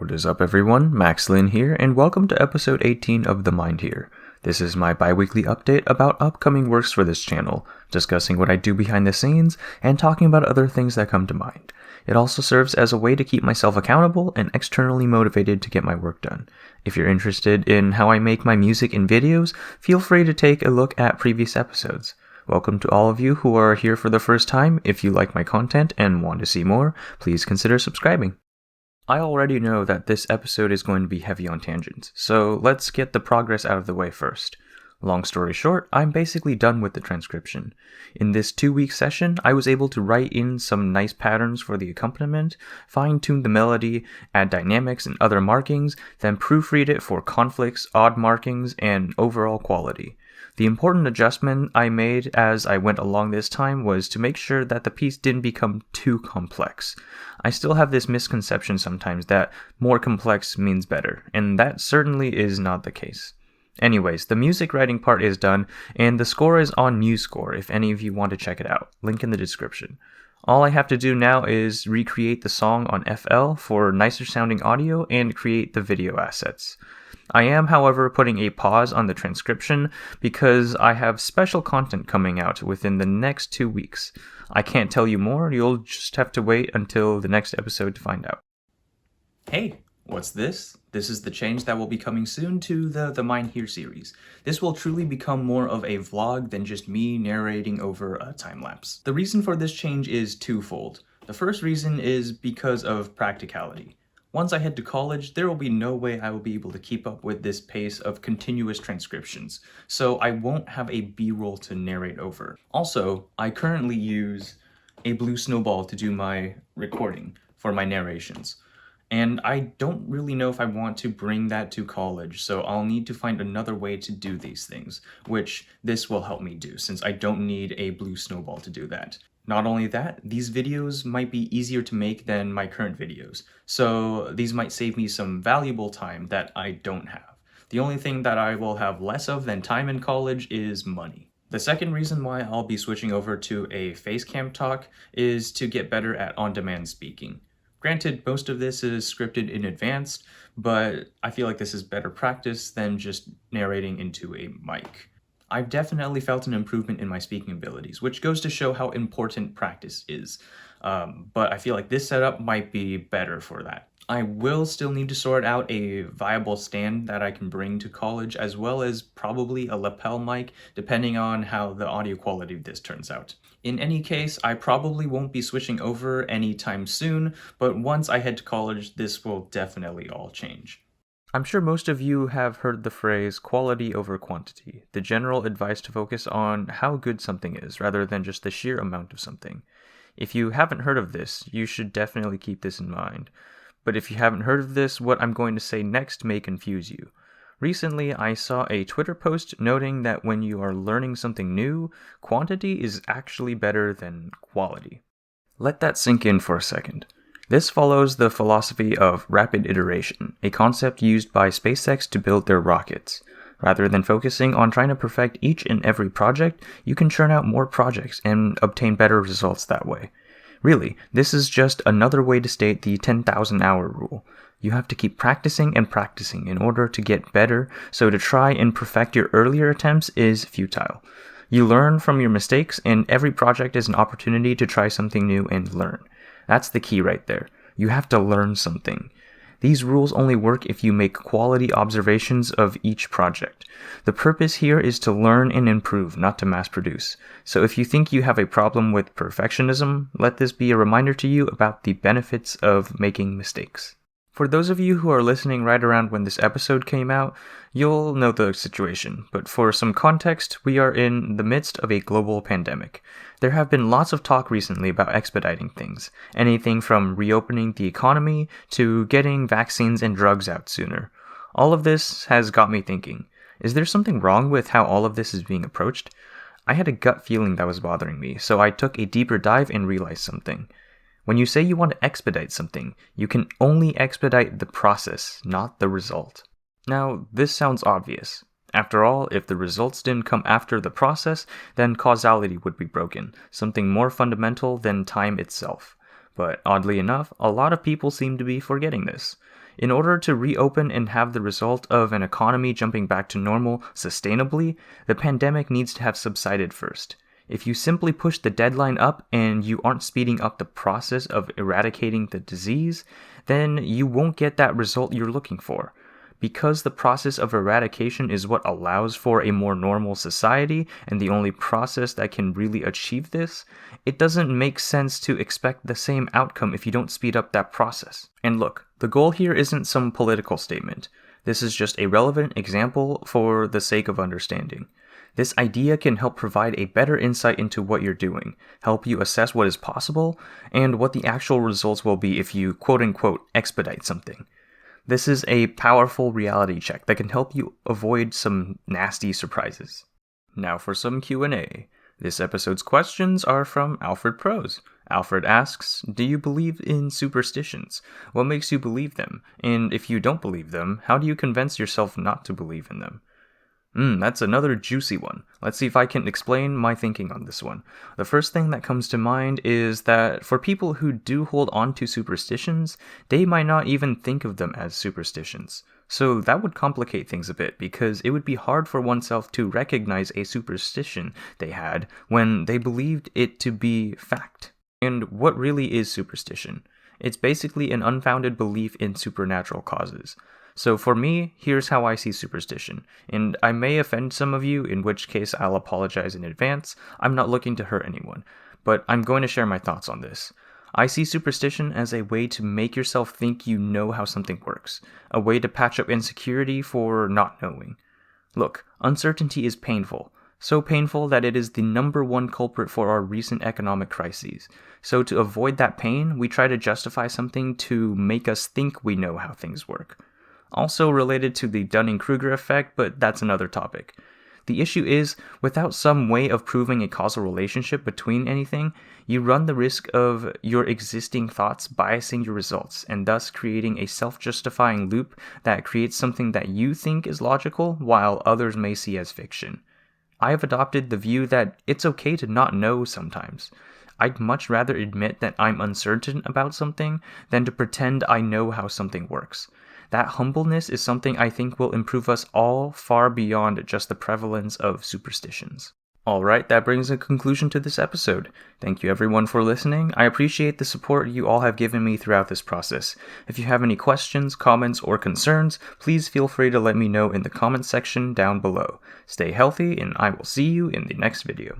What is up, everyone? Max Lin here, and welcome to episode 18 of Themindhere. This is my bi-weekly update about upcoming works for this channel, discussing what I do behind the scenes, and talking about other things that come to mind. It also serves as a way to keep myself accountable and externally motivated to get my work done. If you're interested in how I make my music and videos, feel free to take a look at previous episodes. Welcome to all of you who are here for the first time. If you like my content and want to see more, please consider subscribing. I already know that this episode is going to be heavy on tangents, so let's get the progress out of the way first. Long story short, I'm basically done with the transcription. In this 2-week session, I was able to write in some nice patterns for the accompaniment, fine-tune the melody, add dynamics and other markings, then proofread it for conflicts, odd markings, and overall quality. The important adjustment I made as I went along this time was to make sure that the piece didn't become too complex. I still have this misconception sometimes that more complex means better, and that certainly is not the case. Anyways, the music writing part is done, and the score is on Musescore if any of you want to check it out. Link in the description. All I have to do now is recreate the song on FL for nicer sounding audio and create the video assets. I am, however, putting a pause on the transcription because I have special content coming out within the next 2 weeks. I can't tell you more, you'll just have to wait until the next episode to find out. Hey, what's this? This is the change that will be coming soon to the Themindhere series. This will truly become more of a vlog than just me narrating over a time-lapse. The reason for this change is twofold. The first reason is because of practicality. Once I head to college, there will be no way I will be able to keep up with this pace of continuous transcriptions, so I won't have a B-roll to narrate over. Also, I currently use a blue snowball to do my recording for my narrations, and I don't really know if I want to bring that to college, so I'll need to find another way to do these things, which this will help me do, since I don't need a blue snowball to do that. Not only that, these videos might be easier to make than my current videos, so these might save me some valuable time that I don't have. The only thing that I will have less of than time in college is money. The second reason why I'll be switching over to a facecam talk is to get better at on-demand speaking. Granted, most of this is scripted in advance, but I feel like this is better practice than just narrating into a mic. I've definitely felt an improvement in my speaking abilities, which goes to show how important practice is. But I feel like this setup might be better for that. I will still need to sort out a viable stand that I can bring to college, as well as probably a lapel mic, depending on how the audio quality of this turns out. In any case, I probably won't be switching over anytime soon, but once I head to college, this will definitely all change. I'm sure most of you have heard the phrase quality over quantity, the general advice to focus on how good something is rather than just the sheer amount of something. If you haven't heard of this, you should definitely keep this in mind. But if you haven't heard of this, what I'm going to say next may confuse you. Recently, I saw a Twitter post noting that when you are learning something new, quantity is actually better than quality. Let that sink in for a second. This follows the philosophy of rapid iteration, a concept used by SpaceX to build their rockets. Rather than focusing on trying to perfect each and every project, you can churn out more projects and obtain better results that way. Really, this is just another way to state the 10,000-hour rule. You have to keep practicing and practicing in order to get better, so to try and perfect your earlier attempts is futile. You learn from your mistakes, and every project is an opportunity to try something new and learn. That's the key right there. You have to learn something. These rules only work if you make quality observations of each project. The purpose here is to learn and improve, not to mass produce. So if you think you have a problem with perfectionism, let this be a reminder to you about the benefits of making mistakes. For those of you who are listening right around when this episode came out, you'll know the situation, but for some context, we are in the midst of a global pandemic. There have been lots of talk recently about expediting things, anything from reopening the economy to getting vaccines and drugs out sooner. All of this has got me thinking, is there something wrong with how all of this is being approached? I had a gut feeling that was bothering me, so I took a deeper dive and realized something. When you say you want to expedite something, you can only expedite the process, not the result. Now, this sounds obvious. After all, if the results didn't come after the process, then causality would be broken, something more fundamental than time itself. But oddly enough, a lot of people seem to be forgetting this. In order to reopen and have the result of an economy jumping back to normal sustainably, the pandemic needs to have subsided first. If you simply push the deadline up and you aren't speeding up the process of eradicating the disease, then you won't get that result you're looking for. Because the process of eradication is what allows for a more normal society and the only process that can really achieve this, it doesn't make sense to expect the same outcome if you don't speed up that process. And look, the goal here isn't some political statement. This is just a relevant example for the sake of understanding. This idea can help provide a better insight into what you're doing, help you assess what is possible, and what the actual results will be if you quote-unquote expedite something. This is a powerful reality check that can help you avoid some nasty surprises. Now for some Q&A. This episode's questions are from Alfred Prose. Alfred asks, do you believe in superstitions? What makes you believe them? And if you don't believe them, how do you convince yourself not to believe in them? That's another juicy one. Let's see if I can explain my thinking on this one. The first thing that comes to mind is that for people who do hold on to superstitions, they might not even think of them as superstitions. So that would complicate things a bit because it would be hard for oneself to recognize a superstition they had when they believed it to be fact. And what really is superstition? It's basically an unfounded belief in supernatural causes. So for me, here's how I see superstition, and I may offend some of you, in which case I'll apologize in advance. I'm not looking to hurt anyone, but I'm going to share my thoughts on this. I see superstition as a way to make yourself think you know how something works, a way to patch up insecurity for not knowing. Look, uncertainty is painful. So painful that it is the number one culprit for our recent economic crises. So to avoid that pain, we try to justify something to make us think we know how things work. Also related to the Dunning-Kruger effect, but that's another topic. The issue is, without some way of proving a causal relationship between anything, you run the risk of your existing thoughts biasing your results, and thus creating a self-justifying loop that creates something that you think is logical, while others may see as fiction. I have adopted the view that it's okay to not know sometimes. I'd much rather admit that I'm uncertain about something than to pretend I know how something works. That humbleness is something I think will improve us all far beyond just the prevalence of superstitions. Alright, that brings a conclusion to this episode. Thank you everyone for listening. I appreciate the support you all have given me throughout this process. If you have any questions, comments, or concerns, please feel free to let me know in the comments section down below. Stay healthy, and I will see you in the next video.